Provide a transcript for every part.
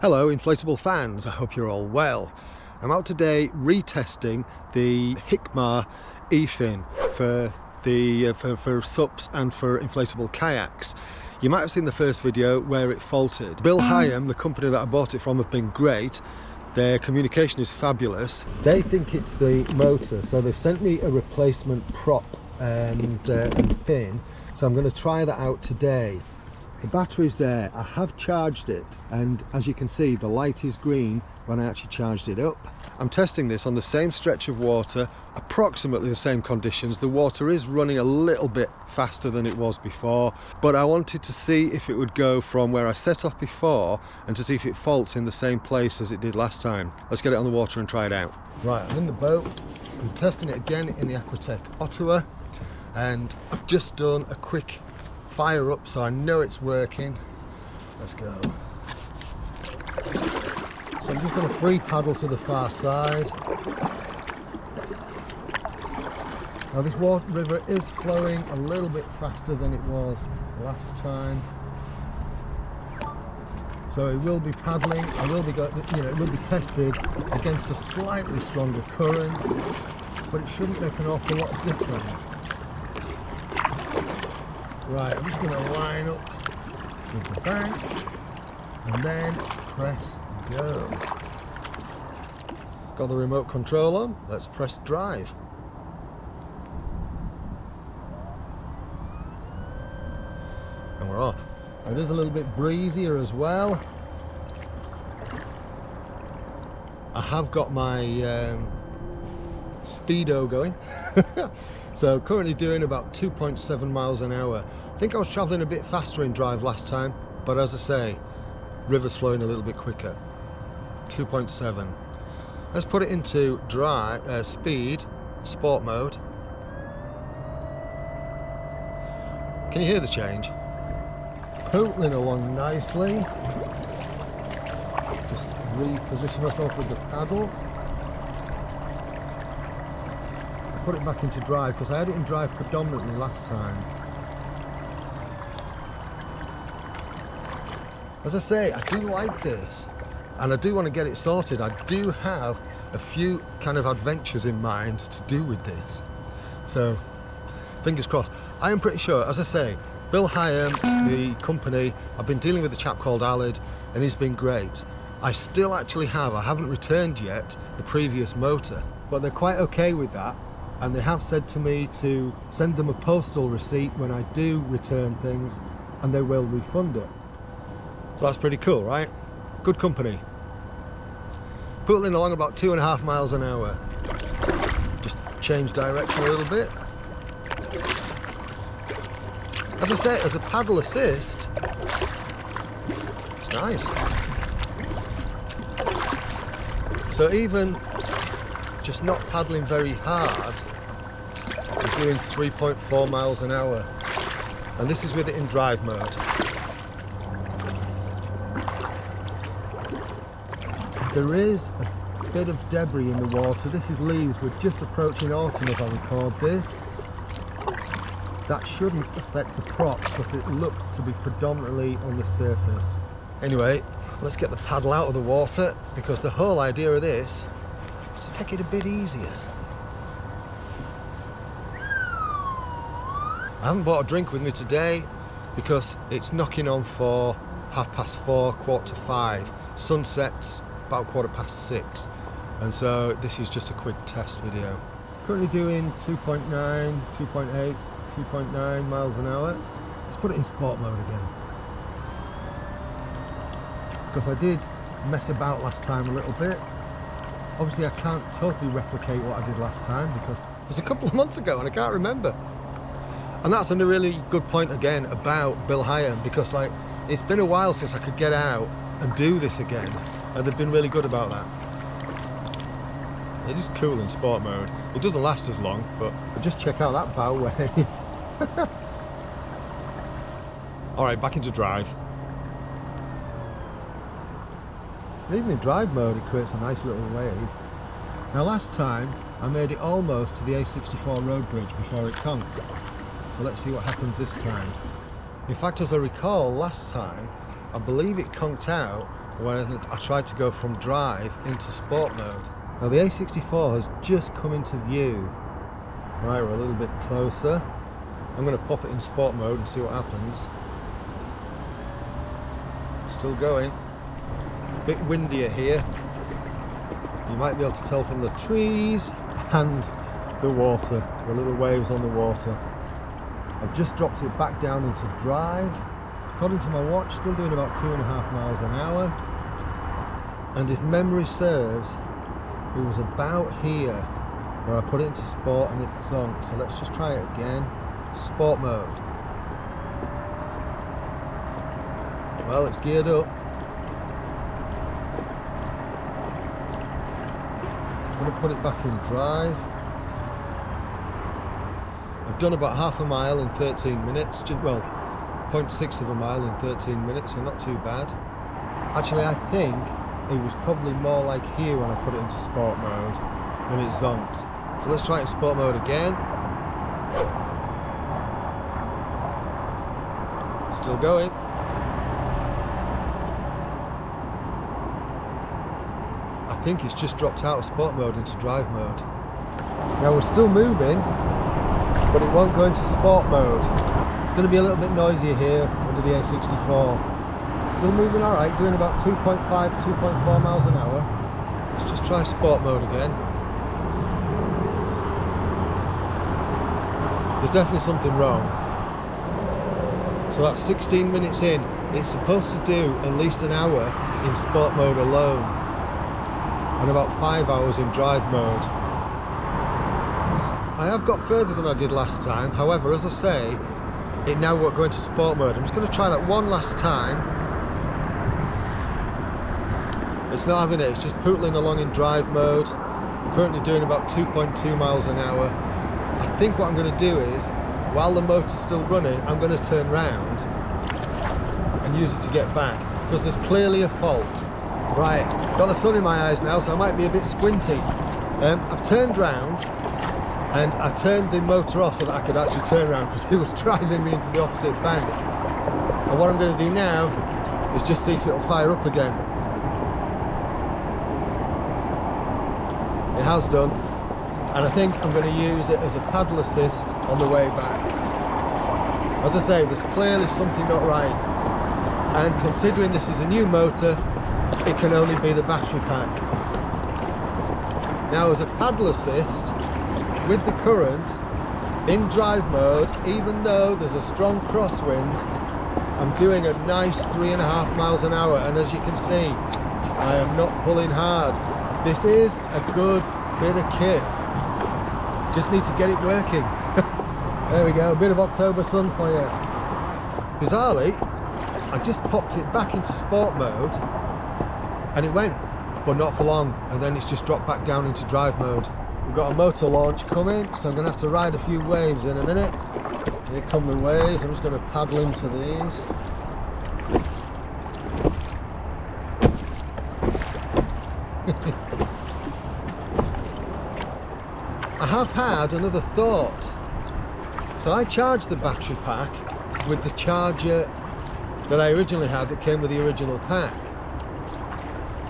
Hello inflatable fans, I hope you're all well. I'm out today retesting the Hiqmar eFIN for SUPs and for inflatable kayaks. You might have seen the first video where it faulted. Bill Higham, the company that I bought it from, have been great. Their communication is fabulous. They think it's the motor, so they've sent me a replacement prop and fin, so I'm going to try that out today. The battery's there, I have charged it, and as you can see the light is green when I actually charged it up. I'm testing this on the same stretch of water, approximately the same conditions. The water is running a little bit faster than it was before, but I wanted to see if it would go from where I set off before and to see if it faults in the same place as it did last time. Let's get it on the water and try it out. Right, I'm in the boat, I'm testing it again in the Aquatec Ottawa, and I've just done a quick fire up, so I know it's working. Let's go. So I'm just going to free paddle to the far side. Now this river is flowing a little bit faster than it was last time, so it will be paddling. I will be going, it will be tested against a slightly stronger current, but it shouldn't make an awful lot of difference. Right, I'm just going to line up with the bank and then press go. Got the remote control on, let's press drive. And we're off. It is a little bit breezier as well. I have got my speedo going. So currently doing about 2.7 miles an hour. I think I was travelling a bit faster in drive last time, but as I say, river's flowing a little bit quicker. 2.7. Let's put it into speed, sport mode. Can you hear the change? Pootling along nicely. Just reposition myself with the paddle. Put it back into drive because I had it in drive predominantly last time. As I say, I do like this and I do want to get it sorted. I do have a few kind of adventures in mind to do with this, so fingers crossed. I am pretty sure, as I say, Bill Higham, the company, I've been dealing with a chap called Allard and he's been great. I still actually have, I haven't returned yet the previous motor, but they're quite okay with that. And they have said to me to send them a postal receipt when I do return things, and they will refund it. So that's pretty cool, right? Good company. Pootling along about 2.5 miles an hour. Just change direction a little bit. As I say, as a paddle assist, it's nice. So even just not paddling very hard, we're doing 3.4 miles an hour, and this is with it in drive mode. There is a bit of debris in the water. This is leaves. We're just approaching autumn as I record this. That shouldn't affect the prop because it looks to be predominantly on the surface. Anyway, let's get the paddle out of the water, because the whole idea of this is to take it a bit easier. I haven't bought a drink with me today because it's knocking on for 4:30, 4:45. Sunset's about 6:15, and so this is just a quick test video. Currently doing 2.9, 2.8, 2.9 miles an hour. Let's put it in sport mode again, because I did mess about last time a little bit. Obviously I can't totally replicate what I did last time because it was a couple of months ago and I can't remember. And that's a really good point again about Bill Higham, because like it's been a while since I could get out and do this again, and they've been really good about that. It is cool in sport mode. It doesn't last as long, but just check out that bow wave. Alright, back into drive. And even in drive mode it creates a nice little wave. Now last time I made it almost to the A64 road bridge before it conked. So let's see what happens this time. In fact, as I recall last time, I believe it conked out when I tried to go from drive into sport mode. Now the A64 has just come into view. Right, we're a little bit closer. I'm going to pop it in sport mode and see what happens. Still going. A bit windier here. You might be able to tell from the trees and the water, the little waves on the water. I've just dropped it back down into drive. According to my watch, still doing about 2.5 miles an hour. And if memory serves, it was about here where I put it into sport and it zonked. So let's just try it again. Sport mode. Well, it's geared up. I'm going to put it back in drive. I've done about half a mile in 13 minutes. Well, 0.6 of a mile in 13 minutes, so not too bad. Actually, I think it was probably more like here when I put it into sport mode and it zonked. So let's try it in sport mode again. Still going. I think it's just dropped out of sport mode into drive mode. Now we're still moving, but it won't go into sport mode. It's going to be a little bit noisier here under the A64. Still moving alright, doing about 2.5, 2.4 miles an hour. Let's just try sport mode again. There's definitely something wrong. So that's 16 minutes in. It's supposed to do at least an hour in sport mode alone and about 5 hours in drive mode. I have got further than I did last time. However, as I say, it now won't go into sport mode. I'm just going to try that one last time. It's not having it, it's just pootling along in drive mode. I'm currently doing about 2.2 miles an hour. I think what I'm going to do is, while the motor's still running, I'm going to turn round and use it to get back, because there's clearly a fault. Right, got the sun in my eyes now, so I might be a bit squinty. I've turned round and I turned the motor off so that I could actually turn around, because it was driving me into the opposite bank. And what I'm going to do now is just see if it'll fire up again. It has done, and I think I'm going to use it as a paddle assist on the way back. As I say, there's clearly something not right, and considering this is a new motor, it can only be the battery pack. Now, as a paddle assist with the current in drive mode, even though there's a strong crosswind, I'm doing a nice 3.5 miles an hour, and as you can see, I am not pulling hard. This is a good bit of kit. Just need to get it working. There we go, a bit of October sun for you. Bizarrely, I just popped it back into sport mode and it went, but not for long, and then it's just dropped back down into drive mode. We've got a motor launch coming, so I'm going to have to ride a few waves in a minute. Here come the waves. I'm just going to paddle into these. I have had another thought. So I charged the battery pack with the charger that I originally had that came with the original pack,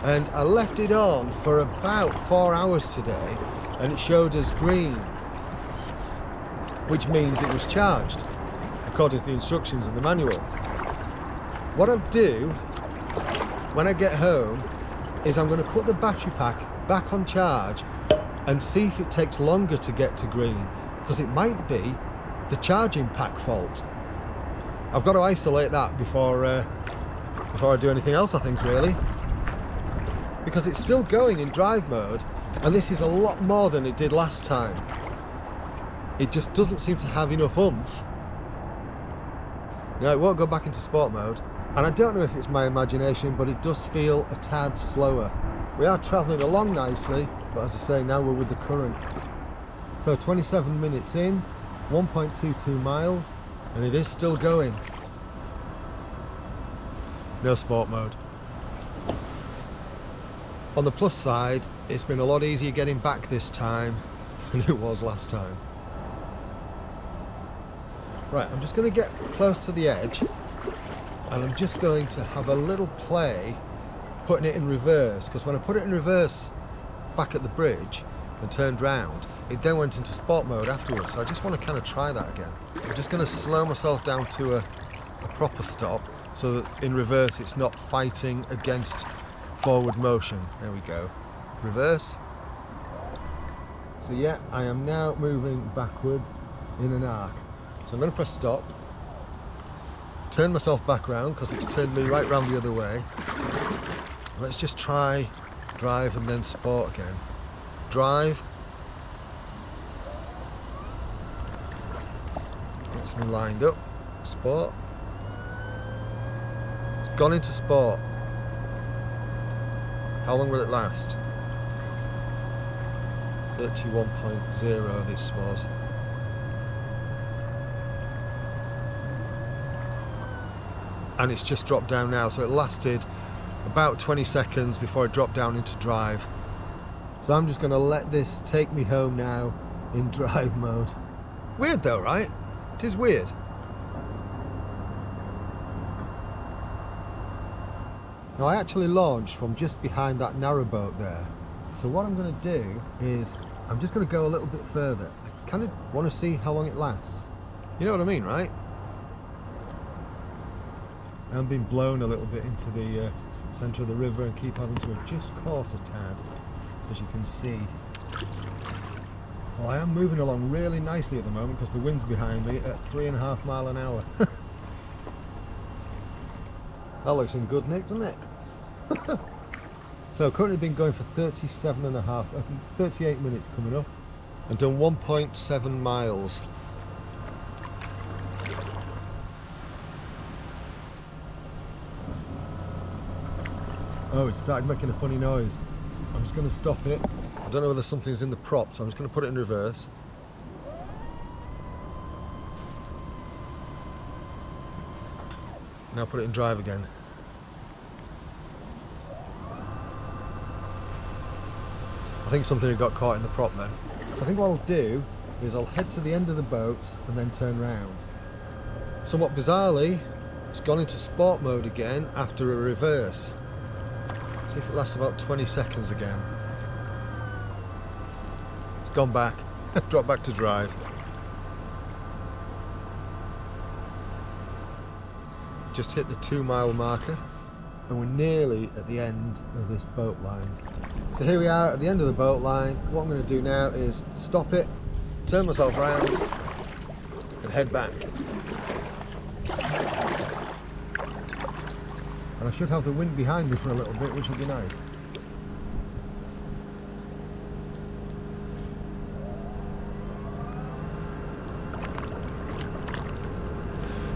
and I left it on for about 4 hours today, and it showed as green, which means it was charged according to the instructions in the manual. What I'll do when I get home is I'm going to put the battery pack back on charge and see if it takes longer to get to green, because it might be the charging pack fault. I've got to isolate that before I do anything else, I think, really, because it's still going in drive mode, and this is a lot more than it did last time. It just doesn't seem to have enough oomph. Now, it won't go back into sport mode, and I don't know if it's my imagination, but it does feel a tad slower. We are travelling along nicely, but as I say, now we're with the current. So 27 minutes in, 1.22 miles, and it is still going. No sport mode. On the plus side, it's been a lot easier getting back this time than it was last time. Right, I'm just going to get close to the edge, and I'm just going to have a little play putting it in reverse, because when I put it in reverse back at the bridge and turned round, it then went into sport mode afterwards. So I just want to kind of try that again. I'm just going to slow myself down to a proper stop so that in reverse it's not fighting against forward motion. There we go. Reverse. So yeah, I am now moving backwards in an arc. So I'm going to press stop, turn myself back round because it's turned me right round the other way. Let's just try drive and then sport again. Drive. Gets me lined up. Sport. It's gone into sport. How long will it last? 31.0 this was. And it's just dropped down now, so it lasted about 20 seconds before it dropped down into drive. So I'm just going to let this take me home now in drive mode. Weird though, right? It is weird. Now I actually launched from just behind that narrowboat there. So what I'm going to do is I'm just going to go a little bit further. I kind of want to see how long it lasts. You know what I mean, right? I'm being blown a little bit into the centre of the river and keep having to adjust course a tad, as you can see. Well, I am moving along really nicely at the moment because the wind's behind me at 3.5 miles an hour. That looks in good nick, doesn't it? So currently been going for 38 minutes coming up, and done 1.7 miles. Oh, it started making a funny noise. I'm just going to stop it. I don't know whether something's in the prop, so I'm just going to put it in reverse. Now put it in drive again. I think something had got caught in the prop then. So I think what I'll do is I'll head to the end of the boats and then turn round. Somewhat bizarrely, it's gone into sport mode again after a reverse. See if it lasts about 20 seconds again. It's gone back, dropped back to drive. Just hit the 2-mile marker and we're nearly at the end of this boat line. So here we are at the end of the boat line. What I'm going to do now is stop it, turn myself around and head back. And I should have the wind behind me for a little bit, which will be nice.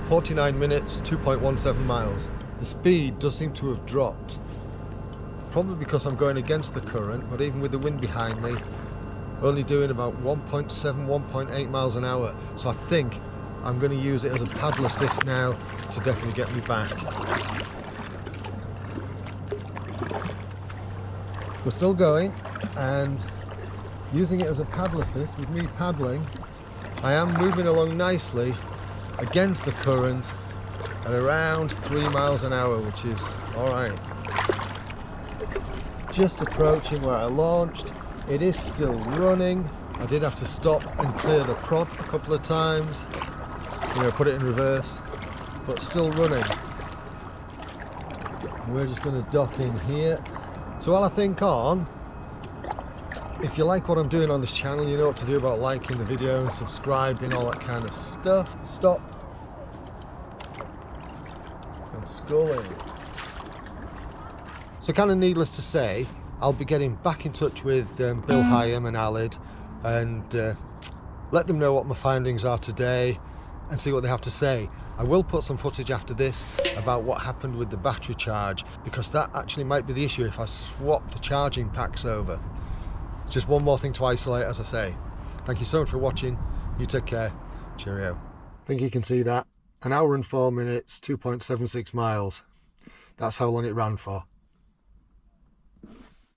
"49 minutes, 2.17 miles. The speed does seem to have dropped. Probably because I'm going against the current, but even with the wind behind me, only doing about 1.7, 1.8 miles an hour. So I think I'm going to use it as a paddle assist now to definitely get me back. We're still going, and using it as a paddle assist, with me paddling, I am moving along nicely against the current at around 3 miles an hour, which is alright. Just approaching where I launched. It is still running. I did have to stop and clear the prop a couple of times, put it in reverse, but still running. We're just going to dock in here. So while I think on, if you like what I'm doing on this channel, you know what to do about liking the video and subscribing, all that kind of stuff. Stop and sculling. So kind of needless to say, I'll be getting back in touch with Bill Higham and Alid and let them know what my findings are today and see what they have to say. I will put some footage after this about what happened with the battery charge, because that actually might be the issue if I swap the charging packs over. It's just one more thing to isolate, as I say. Thank you so much for watching. You take care. Cheerio. I think you can see that. 1 hour and 4 minutes, 2.76 miles. That's how long it ran for.